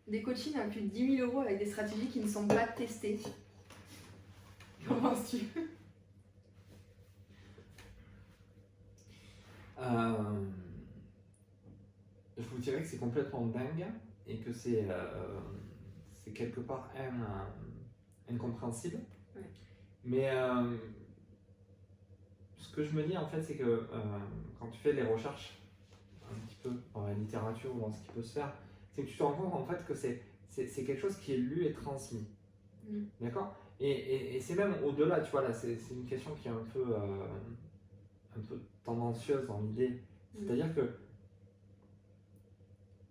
des coachings à plus de 10 000 € avec des stratégies qui ne sont pas testées. Qu'en penses-tu? Je vous dirais que c'est complètement dingue et que c'est quelque part incompréhensible. Ouais. Mais ce que je me dis en fait, c'est que quand tu fais les recherches un petit peu dans la littérature ou dans ce qui peut se faire, c'est que tu te rends compte en fait que c'est quelque chose qui est lu et transmis. D'accord? Et c'est même au-delà, tu vois, là, c'est une question qui est un peu tendancieuse dans l'idée. C'est-à-dire que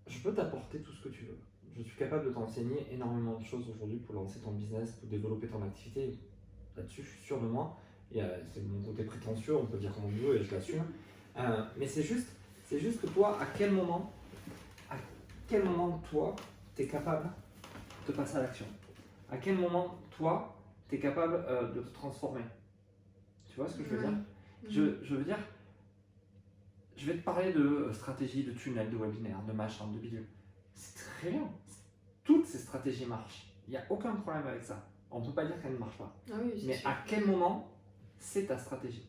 je peux t'apporter tout ce que tu veux. Je suis capable de t'enseigner énormément de choses aujourd'hui pour lancer ton business, pour développer ton activité. Là-dessus, je suis sûr de moi. C'est mon côté prétentieux, on peut dire comme on veut et je l'assume. Mais c'est juste que toi, à quel moment toi, tu es capable de passer à l'action? À quel moment, toi, tu es capable de te transformer? Tu vois ce que je veux dire? Je veux dire, je vais te parler de stratégie, de tunnel, de webinaire, de machin, de bidule. C'est très bien. Toutes ces stratégies marchent. Il n'y a aucun problème avec ça. On ne peut pas dire qu'elles ne marchent pas. Ah oui, mais sûr. À quel moment c'est ta stratégie?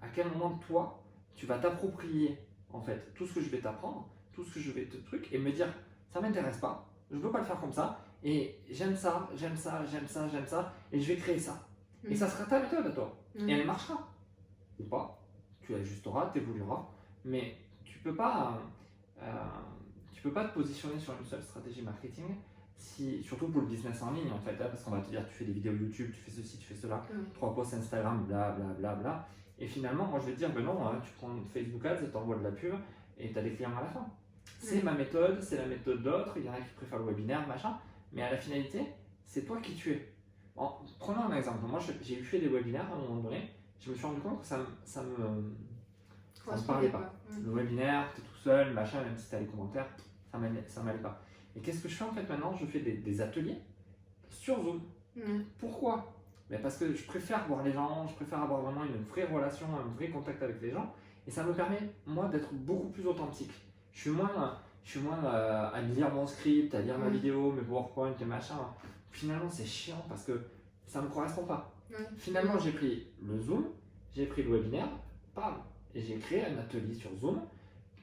À quel moment toi, tu vas t'approprier en fait tout ce que je vais t'apprendre, tout ce que je vais te truc et me dire ça m'intéresse pas, je veux pas le faire comme ça et j'aime ça, j'aime ça, j'aime ça, j'aime ça et je vais créer ça. Et ça sera ta méthode à toi. Et elle marchera ou pas. Tu ajusteras, tu évolueras, mais tu peux pas te positionner sur une seule stratégie marketing, surtout pour le business en ligne en fait, hein, parce qu'on va te dire tu fais des vidéos YouTube, tu fais ceci, tu fais cela, 3 posts Instagram, bla bla bla bla. Et finalement, moi je vais te dire, ben non, hein, tu prends Facebook Ads et t'envoies de la pub et tu as des clients à la fin. C'est ma méthode, c'est la méthode d'autres, il y en a qui préfèrent le webinaire, machin, mais à la finalité, c'est toi qui tu es. Bon, prenons un exemple, moi j'ai fait des webinaires à un moment donné, je me suis rendu compte que ça me parlait pas. Le webinaire, tu es tout seul, machin, même si tu as les commentaires, ça m'allait pas. Et qu'est-ce que je fais en fait maintenant? Je fais des ateliers sur Zoom. Pourquoi? Mais parce que je préfère voir les gens, je préfère avoir vraiment une vraie relation, un vrai contact avec les gens. Et ça me permet, moi, d'être beaucoup plus authentique. Je suis moins à lire mon script, à lire ma vidéo, mes PowerPoint et machin. Finalement, c'est chiant parce que ça ne me correspond pas. Finalement, j'ai pris le Zoom, j'ai pris le webinaire, bam, et j'ai créé un atelier sur Zoom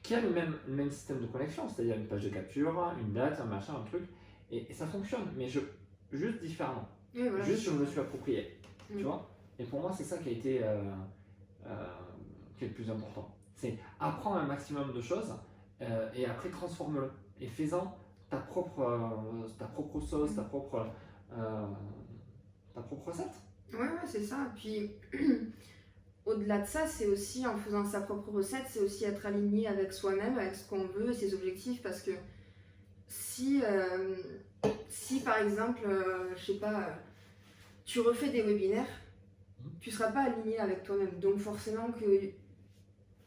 qui a le même système de connexion, c'est-à-dire une page de capture, une date, un machin, un truc, et ça fonctionne, mais juste différemment. Voilà, juste je me le suis approprié, tu vois. Et pour moi, c'est ça qui a été qui est le plus important. C'est apprendre un maximum de choses et après transforme-le. Et fais-en ta propre sauce, ta propre recette. Ouais, c'est ça. Puis au-delà de ça, c'est aussi en faisant sa propre recette, c'est aussi être aligné avec soi-même, avec ce qu'on veut, ses objectifs. Parce que si par exemple, je sais pas, tu refais des webinaires, tu seras pas aligné avec toi-même. Donc forcément que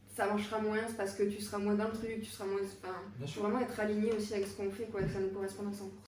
ça marchera moins, c'est parce que tu seras moins dans le truc, tu seras moins. Enfin, il faut vraiment être aligné aussi avec ce qu'on fait, quoi, que ça nous corresponde à 100%.